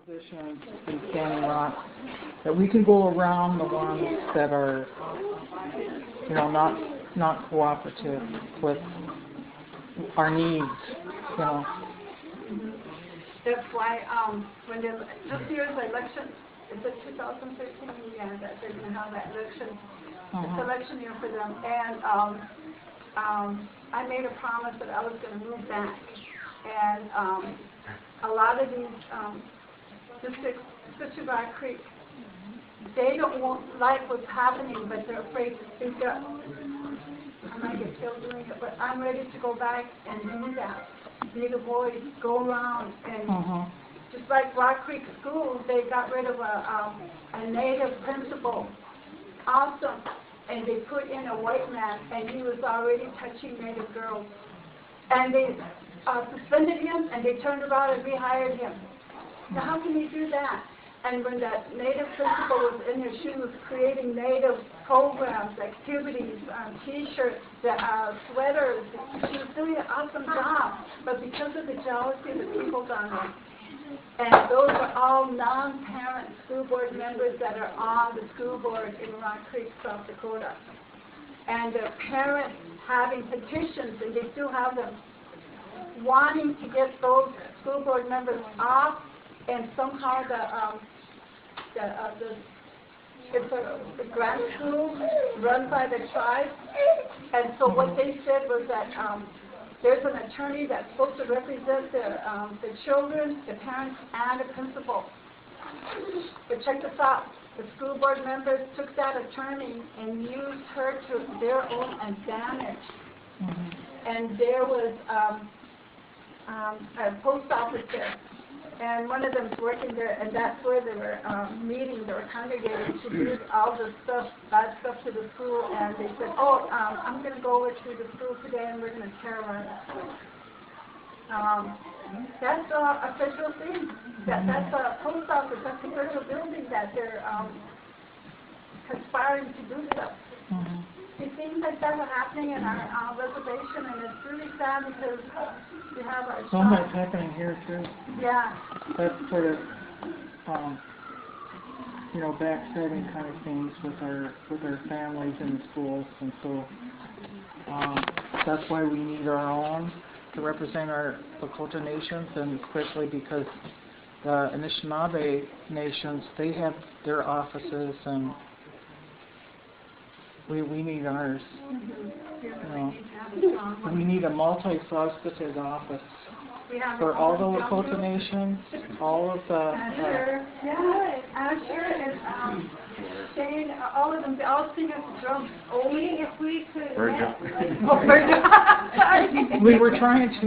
positions in Standing Rock, that we can go around the ones that are, not cooperative with our needs, That's why when this year's election, is it 2013? Yeah, that they're going to have that election. It's election year for them, and I made a promise that I was going to move back, and a lot of these districts, especially Rock Creek, they don't like what's happening, but they're afraid to speak up. I might get killed doing it, but I'm ready to go back and do that. Be the voice, go around, and just like Rock Creek Schools, they got rid of a native principal. Awesome. And they put in a white man, and he was already touching native girls. And they suspended him, and they turned around and rehired him. Now, how can you do that? And when that native principal was in there, she was creating native programs, activities, T-shirts, sweaters. She was doing an awesome job. But because of the jealousy of the people down there, and those are all non-parent school board members that are on the school board in Rock Creek, South Dakota. And the parents having petitions, and they still have them, wanting to get those school board members off, and somehow it's a grant school run by the tribe. And so what they said was that there's an attorney that's supposed to represent the children, the parents, and the principal. But check this out. The school board members took that attorney and used her to their own advantage. And there was a post office there. And one of them's working there, and that's where they were meeting, they were congregating to do all the stuff, bad stuff to the school, and they said, I'm going to go over to the school today, and we're going to terrorize the school. That's a federal thing. That's a post office, that's a federal building that they're conspiring to do stuff. See, things like that are happening in our reservation, and it's really sad because we have our some that's happening here too. Yeah. That's sort of, backstabbing kind of things with our families in schools, and so that's why we need our own to represent our Lakota nations, and especially because the Anishinaabe nations, they have their offices, and we need ours. We need a multifaceted office for all the Lakota nations, all of the. Asher and Shane, all of them, they all sing us drums. Only if we could. We were trying to.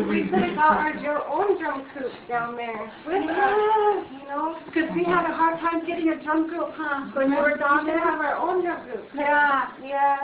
We could have got our own drum group down there with us, because we had a hard time getting a drum group, when we were down there. Have our own drum group. Yeah.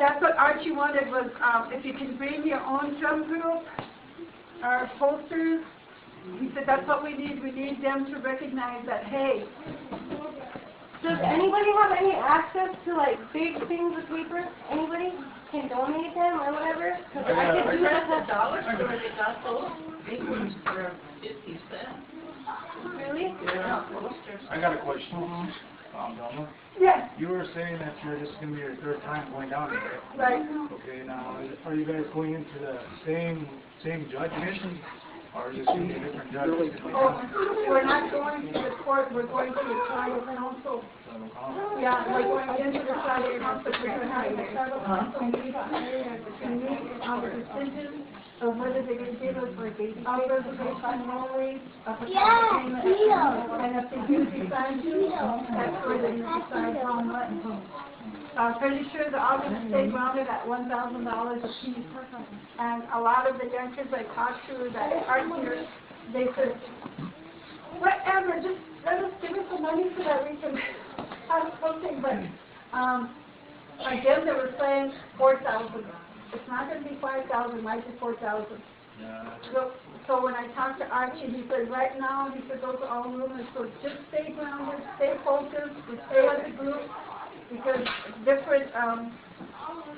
That's what Archie wanted was, if you can bring your own drum group, our posters. He said that's what we need. We need them to recognize that, hey. Does anybody have any access to big things of paper? Anybody can donate them or whatever? Because I could do that. The dollar store, they got those big ones for 50 cents. Really? Yeah, posters. I got a question. Velma. Yes. You were saying that you're just going to be your third time going down there. Right. Okay, now, are you guys going into the same judge mission? Or is it going to be a different judge? We're not going to the court, we're going to the tribal council. Yeah, we're going into the tribal council. We're going to have the tribal council meet on the decision of whether they're going to give us our reservation only, payment, and if they do decide to, that's where they decide how much. I'm pretty sure they're all going to stay grounded at $1,000 a piece. And a lot of the young kids I talked to that aren't here, they said, whatever, just give us the money so that we can have something. But again, they were saying 4,000. It's not going to be 5,000, it might be 4,000. So when I talked to Archie, he said, right now, he said, those are all rumors. So just stay grounded, stay focused, stay as a group. Because different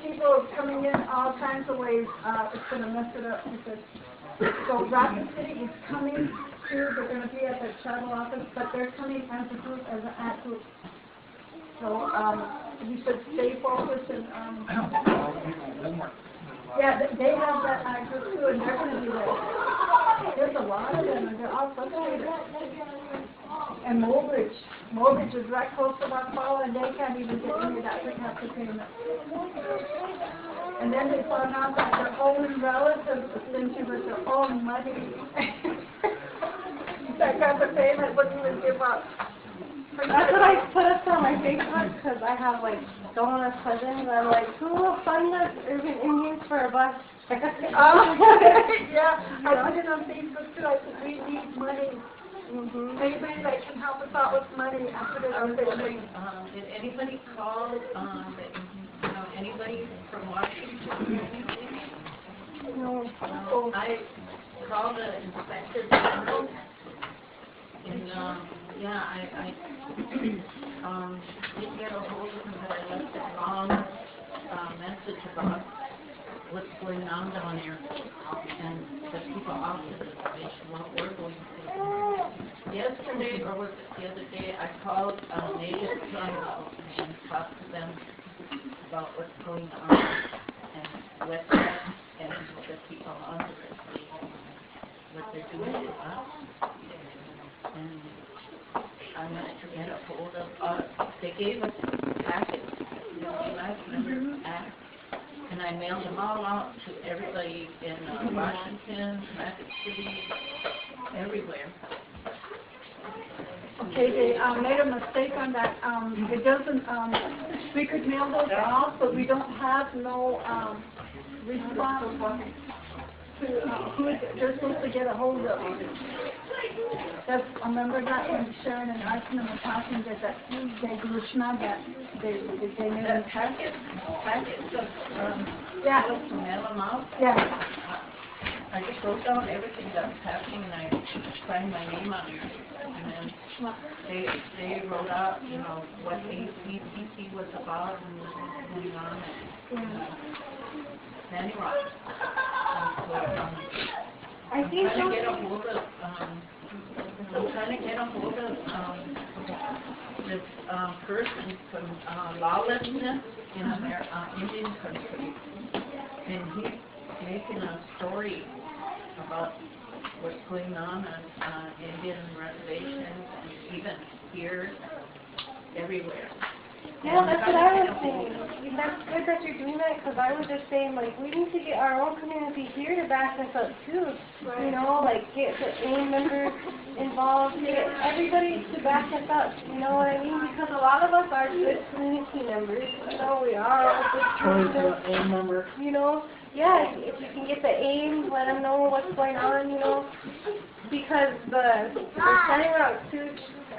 people coming in all kinds of ways, it's going to mess it up. Because, so Rapid City is coming too. They're gonna be at the tribal office, but they're coming as a group, as an ad group. So, you should stay focused and, yeah, they have that ad group too, and they're gonna be there. There's a lot of them, and they're all frustrated. And Mobridge is right close to that fall, and they can't even get into that protective payment. And then they found out that their own relatives were stingy with their own money. That kind of payment wouldn't even give up. That's what I put up on my Facebook, because I have, like, donor cousins, and I'm like, who will fund us urban Indians for a bus? Yeah, I put it on Facebook too. I said, we need money. Anybody that can help us out with money, I put it on Facebook. Did anybody call, anybody from Washington or anything? No. I called the Inspector General, and, I didn't get a hold of him, but I left a long message about what's going on down here, and the people off the reservation, what we're going through. Yesterday, or was it the other day, I called Native Tribal and talked to them about what's going on, and with that, and the people on the reservation, what they're doing to us. And I managed to get a hold of, they gave us packets, last member act, and I mailed them all out to everybody in Washington, Rapid City, everywhere. Okay, they made a mistake on that. It doesn't, we could mail those out, but we don't have no response to who they're supposed to get a hold of. That's, I remember that when Sharon and Arson were talking that Tuesday Glushna, that they made a Packets of, yeah. to mail them out. Yeah. I just wrote down everything that's happening, and I signed my name on it. And then they wrote out, what ACCC was about and what was going on at Nanny Rock. I think I'm trying to get a hold of, this person from lawlessness in Indian country, and he's making a story about what's going on Indian reservations and even here, everywhere. Yeah, that's what I was saying. That's good that you're doing that, because I was just saying, like, we need to get our own community here to back us up, too. Right. Like, get the AIM members involved, get everybody to back us up, you know what I mean? Because a lot of us are good community members, we are all good AIM member. Yeah, if you can get the AIM, let them know what's going on, because the Standing Rock Sioux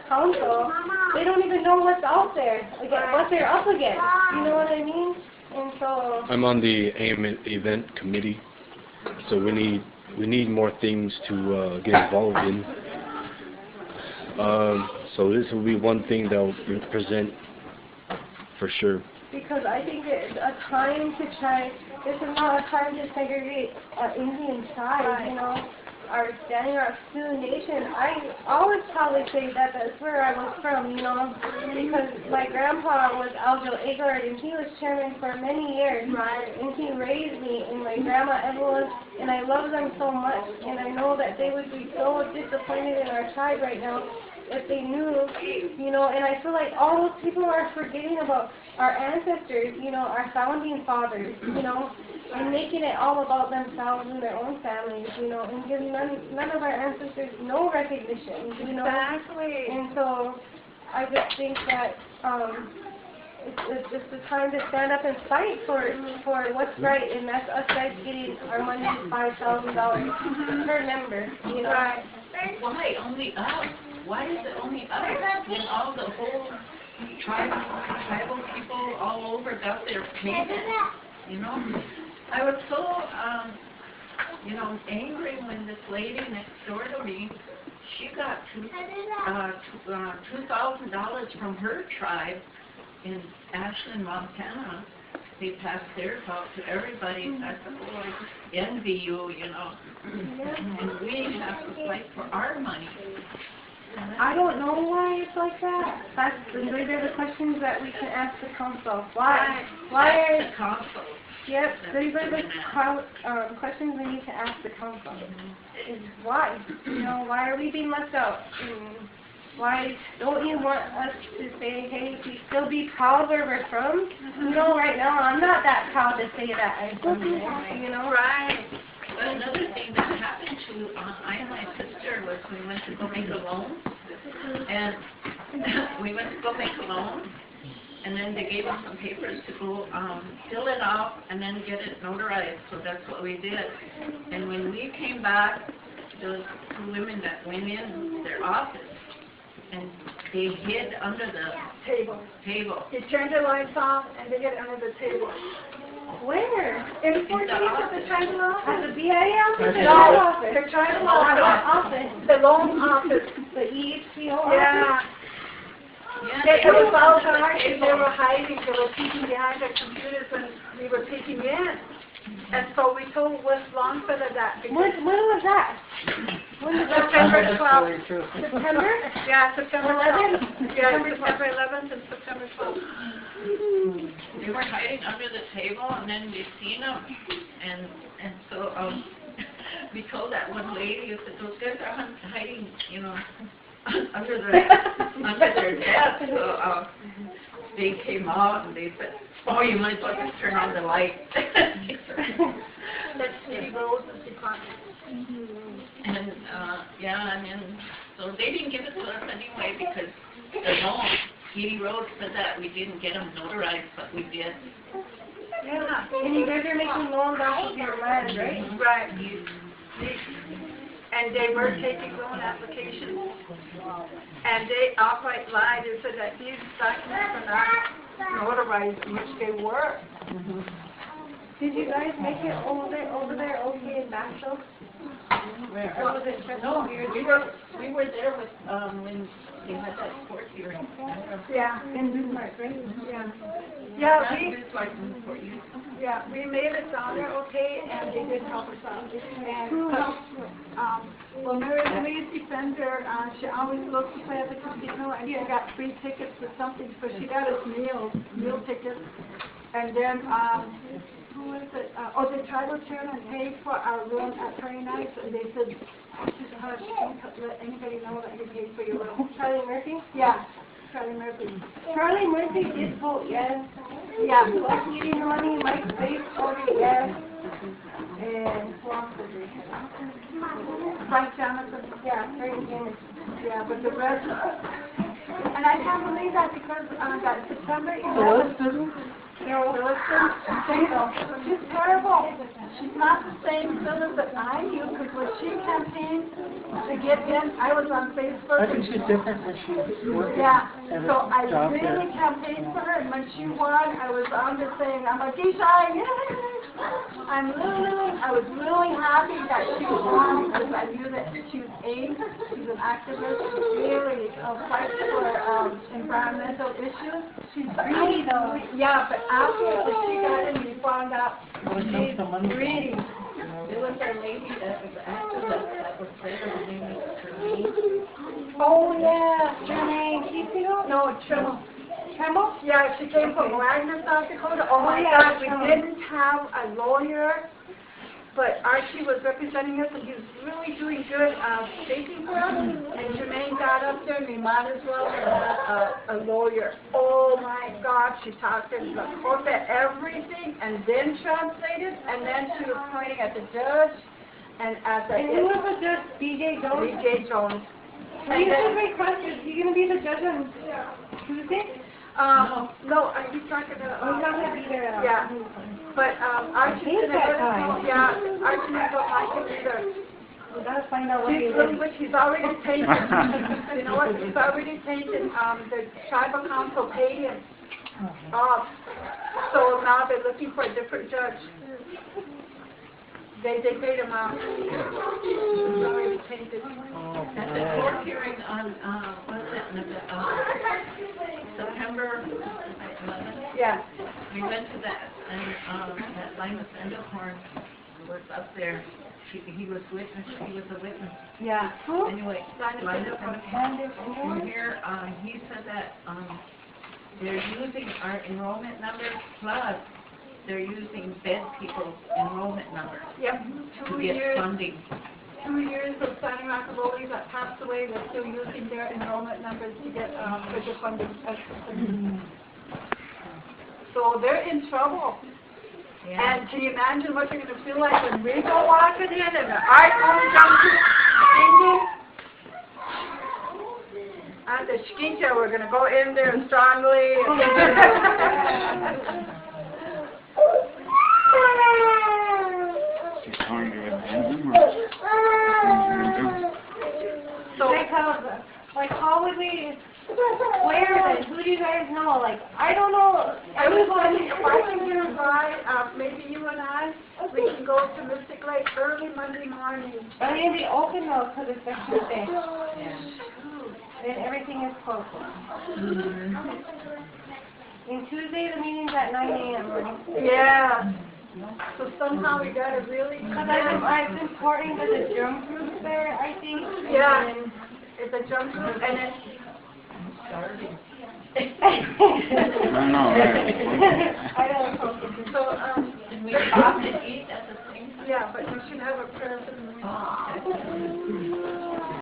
Council, they don't even know what's out there, what they're up against, you know what I mean? And so... I'm on the AIM event committee, so we need more things to get involved in. So this will be one thing that will present for sure. Because I think it's a time to try, this is not a time to segregate Indian tribes, our Standing Rock Sioux Nation. I always probably say that that's where I was from, because my grandpa was Aljo Agard, and he was chairman for many years, and he raised me, and my grandma Evelyn, and I love them so much, and I know that they would be so disappointed in our tribe right now if they knew, and I feel like all those people are forgetting about our ancestors, our founding fathers, and making it all about themselves and their own families, and giving none of our ancestors no recognition, Exactly. And so I just think that it's just the time to stand up and fight for what's right, and that's us guys getting our money, $5,000 per member, Right. Why only us? Why is it only us? When all the whole tribal people all over got their payment, I was so, angry when this lady next door to me, she got $2,000 from her tribe in Ashland, Montana, they pass theirs out to everybody. That's I envy you, you know. And we have to fight for our money. I don't know why it's like that. Those are the questions that we can ask the council. Why? Why That's are... the council. Yep, these are the questions we need to ask the council. Is why? You know, why are we being left out? Why don't you want us to say, hey, we still be proud where we're from? You know, right now I'm not that proud to say that I'm from there, you know? Right. But another thing that happened to I and my sister was we went to go make a loan, and we went to go make a loan, and then they gave us some papers to go fill it out and then get it notarized. So that's what we did. And when we came back, there was two women that went in their office, and they hid under the Table. table. You turned the lights off and they get under the table. Where? In Fort Yates at the tribal office? At the BIA office? No, office? the tribal What office. office? The loan office. The EHCO office? Yeah. Yeah, It was all dark and they were hiding, they were peeking behind their computers when we were peeking in. And so we told Wes Longfellow that. When was that? When did that September That's 12th. very true. September? Yeah, September 11th? 12th. Yeah, September 11th and September 12th. they were hiding under the table, and then we seen them, and so we told that one lady, I said, those guys are hiding, you know, under their desk. So they came out and they said, oh, you might as well just turn on the light. That's Steve Rose's department. And yeah, and then so they didn't give it to us anyway because the loan. Katie Rhodes said that we didn't get them notarized, but we did. Yeah. And you guys are making loans off of your land, right? Right. And they were taking loan applications. And they outright lied and said that these documents are not notarized, which they were. Did you guys make it over there okay in Nashville? Where? Or was it just No, weird? we were there with when they had that court hearing. Yeah. In Bismarck, right? Yeah. Yeah, Yeah, we made it down there okay, and they did help us out. And, well, Mary Louise Defender, she always loves to play at the casino, and she got free tickets or something, so she got us meal tickets. And then, who was it? The tribal chairman paid for our room at Prairie Nights, and they said, hush, don't let anybody know that you paid for your room. Charlie Murphy? Yeah, Charlie Murphy. Charlie Murphy did vote yes. Yeah. Like eating money, Mike Bates voted yes. And who else did they have? Frank Jonathan. Yeah, Frank Jonathan. Yeah, but the rest, and I can't believe that because that September 11th, she's terrible. She's not the same Phyllis that I knew, because when she campaigned to get in, I was on Facebook. I think she's different when she's working Yeah, at so a I job really there. campaigned for her, and when she won, I was on there saying, I'm a Keisha, I was really happy that she won, because I knew that she was AIM, she's an activist, really fights for environmental issues. She's really, yeah, but after she got in, we found out When it comes to money. greedy. there was a lady that was activist that was there. Her name was Tremaine. Oh, yeah. Jermaine Keefield? No, Trimble. Tremble? Yeah, she came from Wagner, South Dakota. Oh my yeah, God, we didn't have a lawyer, but Archie was representing us, and he was really doing good speaking for us. And Jermaine got up there, and we might as well have a lawyer. Oh my God, she talked in the court at everything, and then translated, and then she was pointing at the judge, and at the And who was the judge? B.J. Jones? B.J. Jones. You should request, is he going to be the judge on Tuesday? No, he's talking about. Oh, he's not going to be there. Yeah, but Archie didn't that time. yeah, Archie didn't go like it either. We got to find out what he Look did. what he's already taken. You know what? He's already taken. The tribal council paid him off, so now they're looking for a different judge. They paid him off. He's already taken. At the court hearing on, was it September 11th? Yeah. we went to that, and, that Linus Endelhorn was up there. He was witness, he was a witness. Yeah. Anyway, Linus Endelhorn here, he said that, they're using our enrollment numbers plus they're using bed people's enrollment numbers Yep, to get funding. 2 years of Rock Enrollies that passed away, they're still using their enrollment numbers to get federal funding. So they're in trouble. Yeah. And can you imagine what you're going to feel like when we go walking in and the iPhone comes singing? At the Shkincha, we're going to go in there strongly. She's telling you to abandon him, or So, Like, how would we, where then? Who do you guys know? Like, I don't know. everybody, if I can get a ride, maybe you and I, we can go to Mystic Lake early Monday morning. Are they going to be open though, because it's a Tuesday? Yeah. And everything is closed. And Tuesday, the meeting's at 9 a.m., right? Yeah. So somehow we gotta really. Because I've been supporting with the drum group there, I think. Yeah. And It's a jump group and it's. I don't know, I don't know. So, Can we stop and eat at the same time? yeah, but you should have a prayer for the meeting.